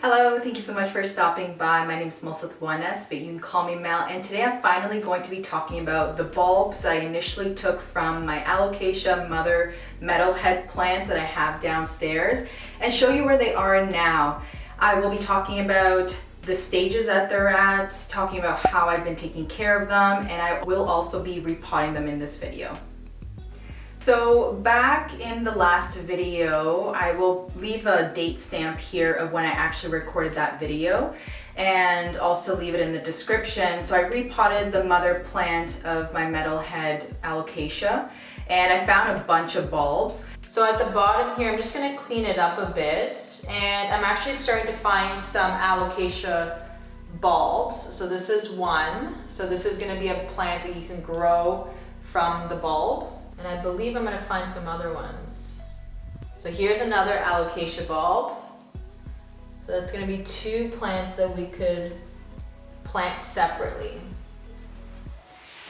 Hello, thank you so much for stopping by. My name is Melissa with 1S, but you can call me Mel, and today I'm finally going to be talking about the bulbs that I initially took from my Alocasia mother Metalhead plants that I have downstairs and show you where they are now. I will be talking about the stages that they're at, talking about how I've been taking care of them, and I will also be repotting them in this video. So back in the last video, I will leave a date stamp here of when I actually recorded that video and also leave it in the description. So I repotted the mother plant of my Metalhead Alocasia and I found a bunch of bulbs. So at the bottom here, I'm just gonna clean it up a bit, and I'm actually starting to find some Alocasia bulbs. So this is one. So this is gonna be a plant that you can grow from the bulb. And I believe I'm gonna find some other ones. So here's another Alocasia bulb. So that's gonna be two plants that we could plant separately.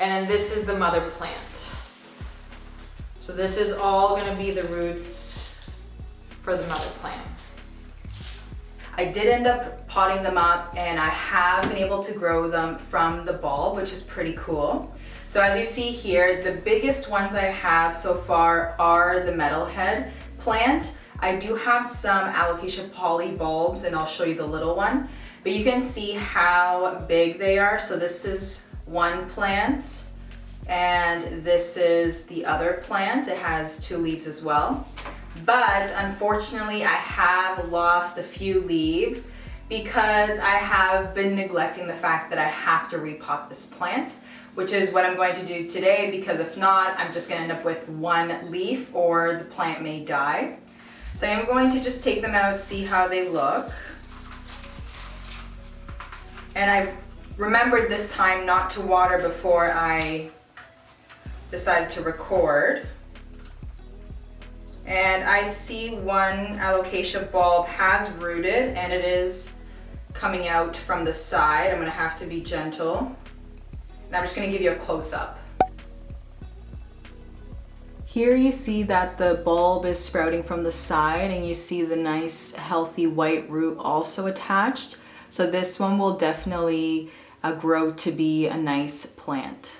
And then this is the mother plant. So this is all gonna be the roots for the mother plant. I did end up potting them up and I have been able to grow them from the bulb, which is pretty cool. So as you see here, the biggest ones I have so far are the Metalhead plant. I do have some Alocasia poly bulbs and I'll show you the little one, but you can see how big they are. So this is one plant and this is the other plant. It has two leaves as well. But unfortunately, I have lost a few leaves because I have been neglecting the fact that I have to repot this plant, which is what I'm going to do today, because if not, I'm just gonna end up with one leaf or the plant may die. So I'm going to just take them out, see how they look. And I remembered this time not to water before I decided to record. And I see one Alocasia bulb has rooted and it is coming out from the side. I'm gonna have to be gentle. And I'm just gonna give you a close-up. Here you see that the bulb is sprouting from the side and you see the nice healthy white root also attached. So this one will definitely grow to be a nice plant.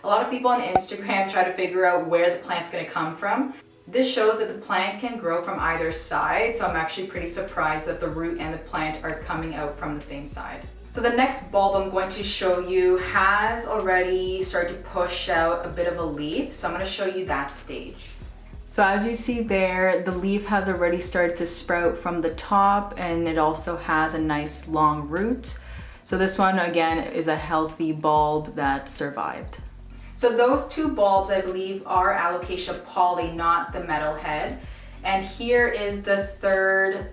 A lot of people on Instagram try to figure out where the plant's gonna come from. This shows that the plant can grow from either side, so I'm actually pretty surprised that the root and the plant are coming out from the same side. So the next bulb I'm going to show you has already started to push out a bit of a leaf, so I'm going to show you that stage. So as you see there, the leaf has already started to sprout from the top and it also has a nice long root. So this one again is a healthy bulb that survived. So those two bulbs I believe are Alocasia poly, not the Metalhead. And here is the third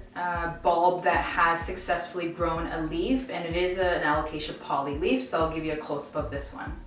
bulb that has successfully grown a leaf, and it is an Alocasia poly leaf, so I'll give you a close-up of this one.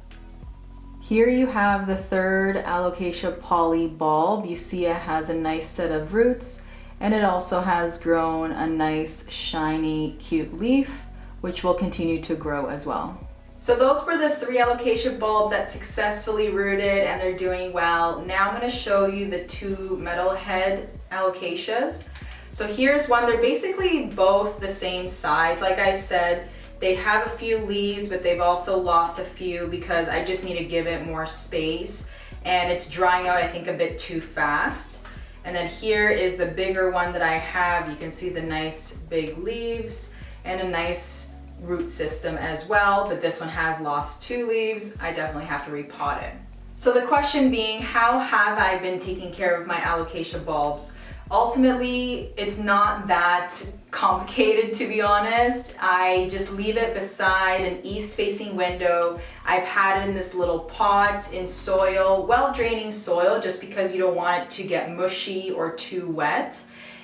Here you have the third Alocasia poly bulb. You see it has a nice set of roots, and it also has grown a nice shiny cute leaf, which will continue to grow as well. So those were the three Alocasia bulbs that successfully rooted and they're doing well. Now I'm going to show you the two Metalhead Alocasias. So here's one. They're basically both the same size. Like I said, they have a few leaves, but they've also lost a few because I just need to give it more space. And it's drying out, I think, a bit too fast. And then here is the bigger one that I have. You can see the nice big leaves and a nice root system as well, but this one has lost two leaves. I definitely have to repot it. So the question being, how have I been taking care of my Alocasia bulbs? Ultimately, it's not that complicated, to be honest. I just leave it beside an east-facing window. I've had it in this little pot in soil, well-draining soil, just because you don't want it to get mushy or too wet.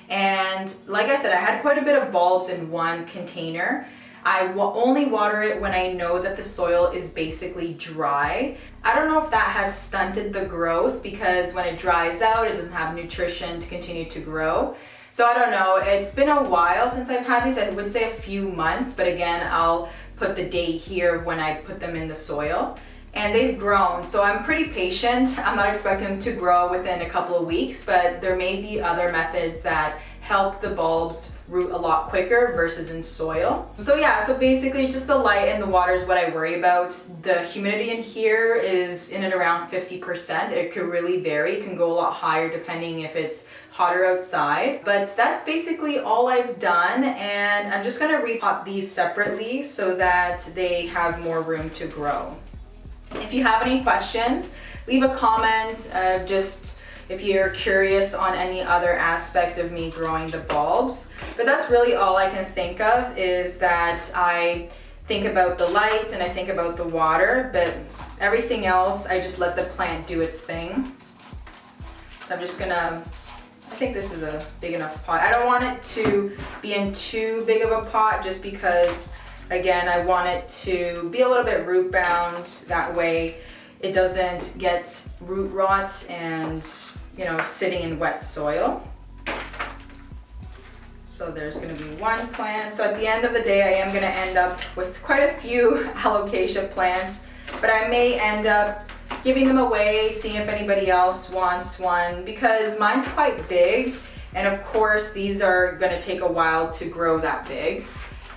And like I said, I had quite a bit of bulbs in one container. I only water it when I know that the soil is basically dry. I don't know if that has stunted the growth because when it dries out, it doesn't have nutrition to continue to grow. So I don't know, it's been a while since I've had these. I would say a few months, but again, I'll put the date here of when I put them in the soil. And they've grown, so I'm pretty patient. I'm not expecting them to grow within a couple of weeks, but there may be other methods that help the bulbs root a lot quicker versus in soil. So yeah, so basically just the light and the water is what I worry about. The humidity in here is in at around 50%. It could really vary, it can go a lot higher depending if it's hotter outside. But that's basically all I've done, and I'm just gonna repot these separately so that they have more room to grow. If you have any questions, leave a comment, just if you're curious on any other aspect of me growing the bulbs. But that's really all I can think of, is that I think about the light and I think about the water, but everything else, I just let the plant do its thing. So I'm just gonna, I think this is a big enough pot. I don't want it to be in too big of a pot just because, again, I want it to be a little bit root bound. That way it doesn't get root rot and, you know, sitting in wet soil. So there's gonna be one plant. So at the end of the day, I am gonna end up with quite a few Alocasia plants, but I may end up giving them away, seeing if anybody else wants one, because mine's quite big. And of course, these are gonna take a while to grow that big.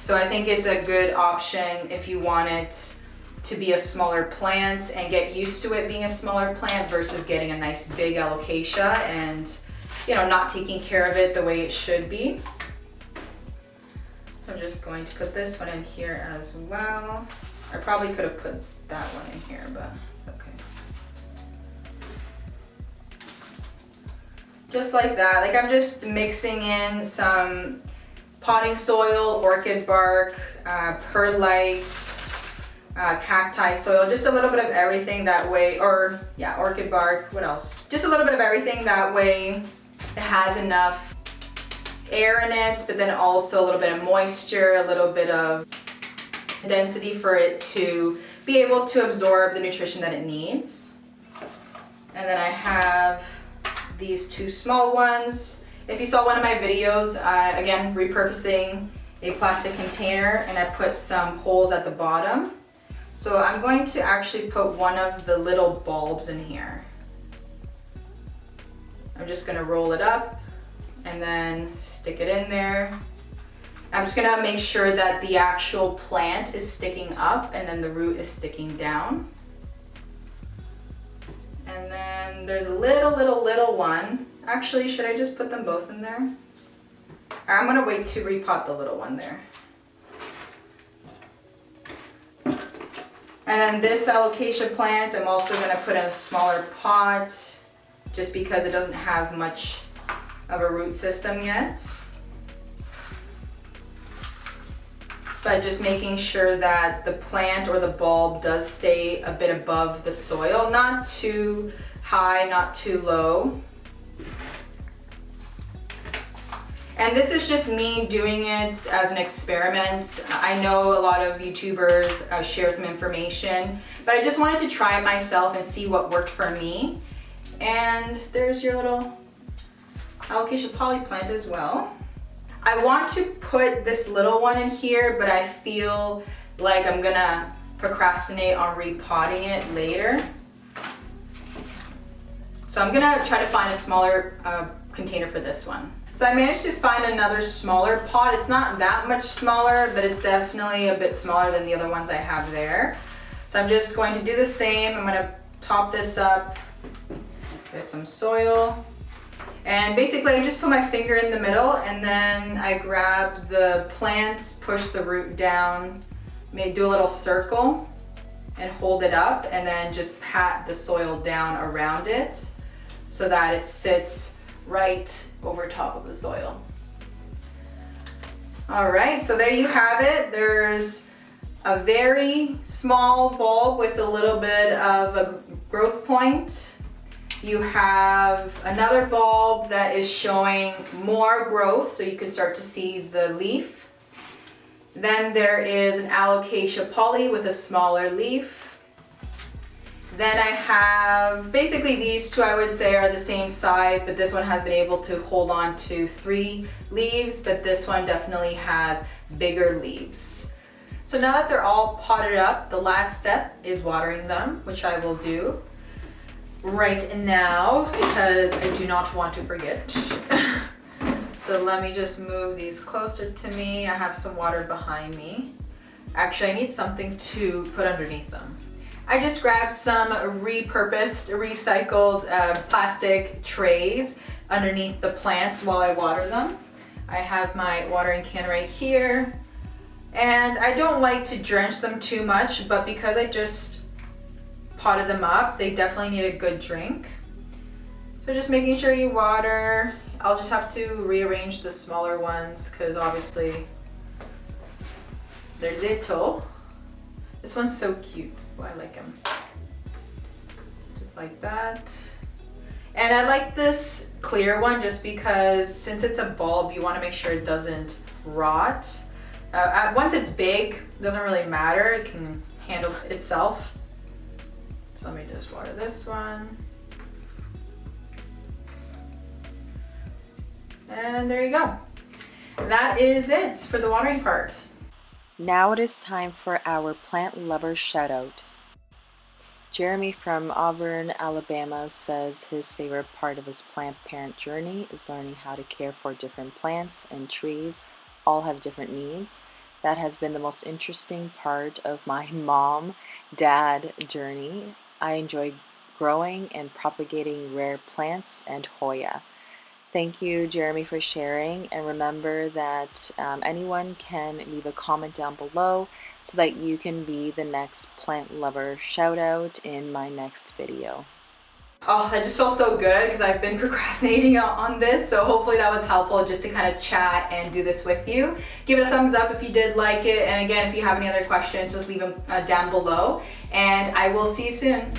So I think it's a good option if you want it to be a smaller plant and get used to it being a smaller plant versus getting a nice big Alocasia and, you know, not taking care of it the way it should be. So I'm just going to put this one in here as well. I probably could have put that one in here, but it's okay. Just like that. Like, I'm just mixing in some potting soil, orchid bark, perlite, cacti soil, just a little bit of everything that way, or yeah, orchid bark, what else? Just a little bit of everything, that way it has enough air in it, but then also a little bit of moisture, a little bit of density for it to be able to absorb the nutrition that it needs. And then I have these two small ones. If you saw one of my videos, again, repurposing a plastic container, and I put some holes at the bottom. So I'm going to actually put one of the little bulbs in here. I'm just gonna roll it up and then stick it in there. I'm just gonna make sure that the actual plant is sticking up and then the root is sticking down. And then there's a little one. Actually, should I just put them both in there? I'm gonna wait to repot the little one there. And then this Alocasia plant, I'm also gonna put in a smaller pot just because it doesn't have much of a root system yet. But just making sure that the plant or the bulb does stay a bit above the soil, not too high, not too low. And this is just me doing it as an experiment. I know a lot of YouTubers share some information, but I just wanted to try it myself and see what worked for me. And there's your little Alocasia poly plant as well. I want to put this little one in here, but I feel like I'm gonna procrastinate on repotting it later. So I'm gonna try to find a smaller container for this one. So I managed to find another smaller pot. It's not that much smaller, but it's definitely a bit smaller than the other ones I have there. So I'm just going to do the same. I'm gonna top this up with some soil. And basically I just put my finger in the middle and then I grab the plant, push the root down, maybe do a little circle and hold it up, and then just pat the soil down around it so that it sits right over top of the soil. All right, so there you have it. There's a very small bulb with a little bit of a growth point. You have another bulb that is showing more growth, so you can start to see the leaf. Then there is an Alocasia poly with a smaller leaf. Then I have, basically these two I would say are the same size, but this one has been able to hold on to 3 leaves, but this one definitely has bigger leaves. So now that they're all potted up, the last step is watering them, which I will do right now because I do not want to forget. So let me just move these closer to me. I have some water behind me. Actually, I need something to put underneath them. I just grabbed some repurposed, recycled plastic trays underneath the plants while I water them. I have my watering can right here. And I don't like to drench them too much, but because I just potted them up, they definitely need a good drink. So just making sure you water. I'll just have to rearrange the smaller ones because obviously they're little. This one's so cute. Oh, I like him. Just like that. And I like this clear one just because since it's a bulb, you want to make sure it doesn't rot. Once it's big, it doesn't really matter. It can handle itself. So let me just water this one. And there you go. That is it for the watering part. Now it is time for our plant lover shout out. Jeremy from Auburn, Alabama says his favorite part of his plant parent journey is learning how to care for different plants and trees. All have different needs. That has been the most interesting part of my mom-dad journey. I enjoy growing and propagating rare plants and Hoya. Thank you, Jeremy, for sharing, and remember that anyone can leave a comment down below so that you can be the next plant lover shout out in my next video. Oh, that just feels so good because I've been procrastinating on this, so hopefully that was helpful just to kind of chat and do this with you. Give it a thumbs up if you did like it, and again, if you have any other questions, just leave them down below, and I will see you soon.